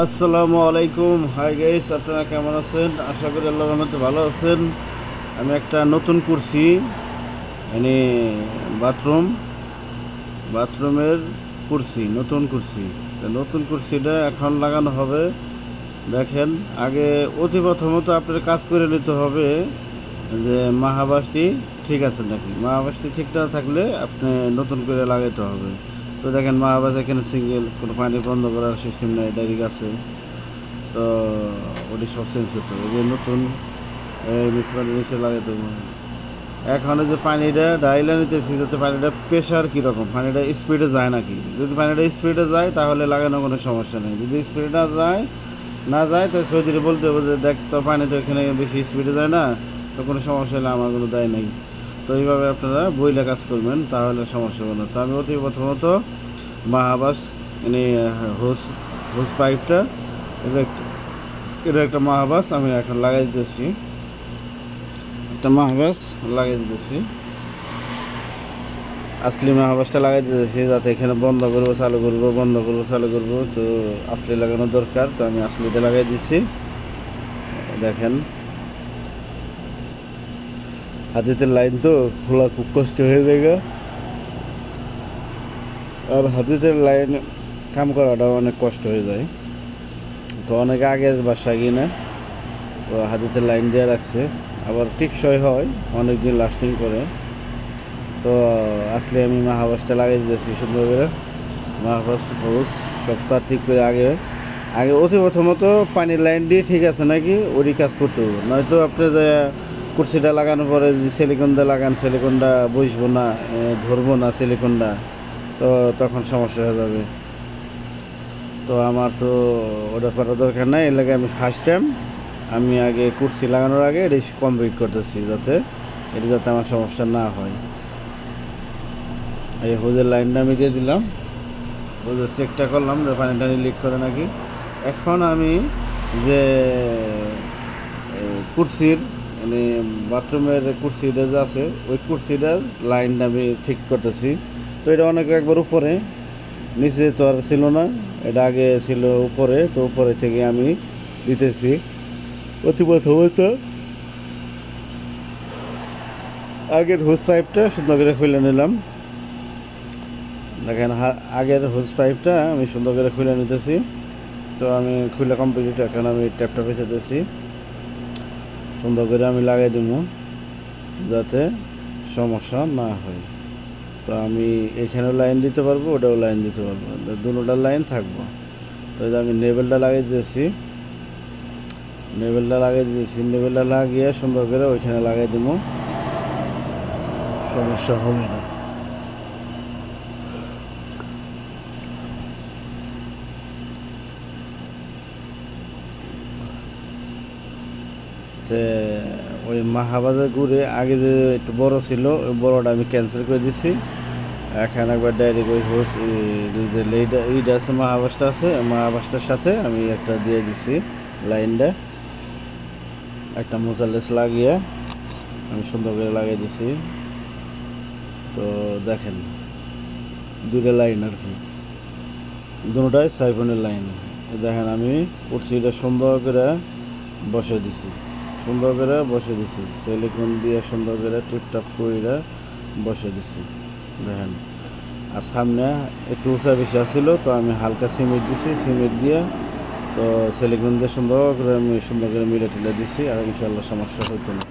আসসালামু আলাইকুম। Hi guys, আপনারা কেমন আছেন? আশা করি আল্লাহর রহমতে ভালো আছেন। আমি একটা নতুন করছি, মানে বাথরুমের কুরসি নতুন কুরসি। তো নতুন কুরসিটা এখন লাগানো হবে। দেখেন, আগে অতি প্রথমত আপনার কাজ করে নিতে হবে যে মাহাবাসটি ঠিক আছে নাকি। মাহাবাসটি ঠিক না থাকলে আপনি নতুন করে লাগাইতে হবে। তো দেখেন, মাহাবাস এখানে সিঙ্গেল, কোনো পানি বন্ধ করার সিস্টেম নেই, ডাইরেক্ট আছে। তো ওটি সব চেঞ্জ করতে হবে। যে নতুন মিসপানি নিচে লাগাইতে হবে। এখন যে পানিটা ডাইলা নিতেছি, যাতে পানিটা প্রেশার কীরকম, পানিটা স্পিডে যায় নাকি। যদি পানিটা স্পিডে যায় তাহলে লাগানো কোনো সমস্যা নেই। যদি স্পিডে না যায় তাই সৌদিরে বলতে হবে যে দেখ, তোর পানি তো এখানে বেশি স্পিডে যায় না, তো কোনো সমস্যা হলে আমার কোনো দায় নেই। তো এইভাবে আপনারা বইলে কাজ করবেন, তাহলে সমস্যা হবে না। তো আমি অতি প্রথমত মাহাবাস মানে হোস পাইপটা, এটা একটা মাহাবাস আমি এখন লাগাই দিতেছি। আসলি মাহাবাসটা লাগাই দিতেছি, যাতে এখানে বন্ধ করবো চালু করবো। তো আসলি লাগানো দরকার, তো আমি আসলিটা লাগাই দিচ্ছি। দেখেন, হাতিতে লাইন তো খোলা খুব কষ্ট হয়ে যায়, আর হাতিতে লাইন কাম করাটাও অনেক কষ্ট হয়ে যায়। তো অনেকে আগের বাসায় কিনে তো হাতিতে লাইন দিয়ে রাখছে, আবার টিকসই হয়, অনেক দিন লাস্টিং করে। তো আসলে আমি মাহাবাসটা লাগাই দিতেছি সুন্দর করে। মাহাবাস হাউস সপ্তাহ ঠিক করে আগে অতি প্রথমত পানির লাইন দিয়ে ঠিক আছে নাকি ওরই কাজ করতে হবে। নয়তো আপনার কুর্সিটা লাগানোর পরে যদি সিলিকনটা লাগান, সিলিকনটা বসবো না, ধরবো না সিলিকনটা, তো তখন সমস্যা হয়ে যাবে। তো আমার তো ওটা করার দরকার নাই। এর লাগে আমি ফার্স্ট টাইম আগে কুর্সি লাগানোর আগে এটা কমপ্লিট করতেছি, যাতে আমার সমস্যা না হয়। এই হোজের লাইনটা আমি দিয়ে দিলাম, হোজের চেকটা করলাম যে পানি টানি লিক করে নাকি। এখন আমি যে কুর্সির মানে বাথরুমের কুর্সিটা যে আছে, ওই কুর্সিটার লাইনটা আমি ঠিক করতেছি। তো এটা অনেক একবার উপরে, নিচে তো আর ছিল না, এটা আগে ছিল উপরে। তো উপরে থেকে আমি দিতেছি। অতি প্রথমত আগের হোস পাইপটা সুন্দর করে খুলে নিলাম। দেখেন, আগের হোস পাইপটা আমি সুন্দর করে খুলে নিতেছি। তো আমি খুলে কমপ্লিট, এখন আমি ট্যাপটা পেঁচাতেছি। সুন্দর করে আমি লাগাই দেব, যাতে সমস্যা না হয়। তো আমি এখানেও লাইন দিতে পারবো, ওটাও লাইন দিতে পারবো, দুটোটার লাইন থাকবো। তো আমি নেবেলটা লাগিয়ে দিয়েছি, নেবেলটা লাগিয়ে সুন্দর করে ওইখানে লাগাই দেবো, সমস্যা হবে না। যে ওই মাহাবাজার ঘুরে আগে যে একটু বড় ছিল, ওই বড়টা আমি ক্যান্সেল করে দিছি। এখন একবার ডাইরেক্ট ওই হোস এইটা আছে, মাহাবাসটা আছে, মাহাবাসটার সাথে আমি একটা দিয়ে দিছি লাইনটা, একটা মোজালেস লাগিয়ে আমি সুন্দর করে লাগিয়ে দিছি। তো দেখেন, দুইটা লাইন আর কি, দুটোটাই সাইফনের লাইন। দেখেন, আমি কুর্সিটা সুন্দর করে বসে দিছি, সিলিকন দিয়ে সুন্দর করে টিপটাপ করে বসে দিছি। দেখেন, আর সামনে একটু উঁচা বেশি আসছিল, তো আমি হালকা সিমেন্ট দিছি, সিমেন্ট দিয়ে তো সিলিকন দিয়ে সুন্দর করে মিলে টিলে দিছি। আর ইনশাল্লাহ সমস্যা হতো না।